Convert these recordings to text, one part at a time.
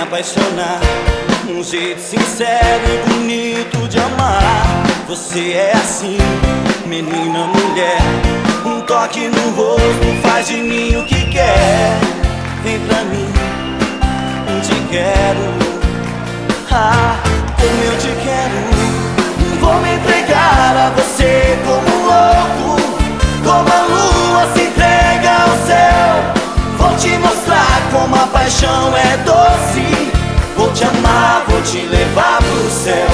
apaixonar. Um jeito sincero e bonito de amar. Você é assim, menina, mulher. Um toque no rosto faz de mim o que quer. Vem pra mim, te quero. Ah, como eu te quero. Vou me entregar a você como um louco, como a lua se entrega ao céu. Vou te mostrar como a paixão é doce. Vou te amar, vou te levar pro céu.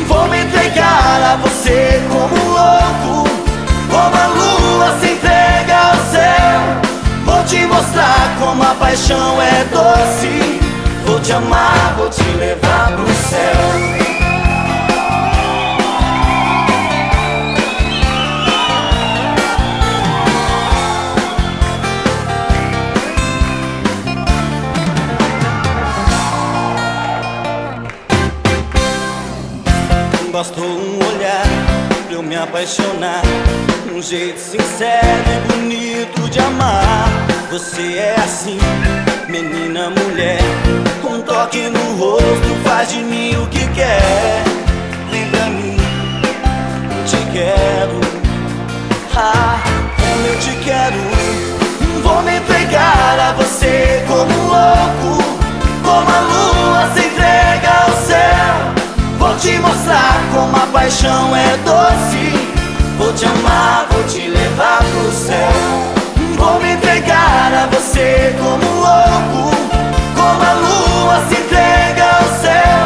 Vou me entregar a você como um louco, como a lua se entrega ao céu. Vou te mostrar como a paixão é doce. Vou te amar, vou te levar pro céu. Bastou um olhar pra eu me apaixonar. Um jeito sincero e bonito de amar. Você é assim, menina, mulher. Um toque no rosto faz de mim o que quer. Vem pra mim, te quero. Ah, como eu te quero. Vou me entregar a você como um louco, como a lua se entrega ao céu. Vou te mostrar como a paixão é doce. Vou te amar, vou te levar pro céu. Vou me entregar a você como um louco, como a lua se entrega ao céu.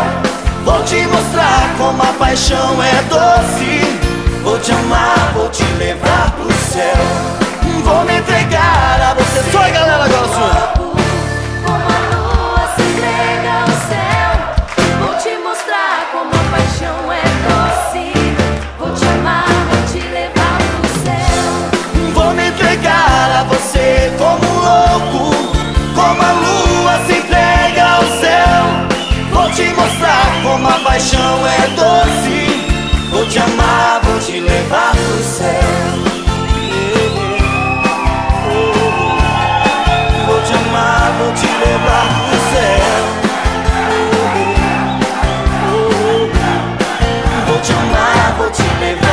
Vou te mostrar como a paixão é doce. Vou te amar, vou te levar pro céu. Vou me entregar a você. Só a galera gosta. Você como um louco, como a lua se entrega ao céu. Vou te mostrar como a paixão é doce. Vou te amar, vou te levar pro céu. Vou te amar, vou te levar pro céu. Vou te amar, vou te levar.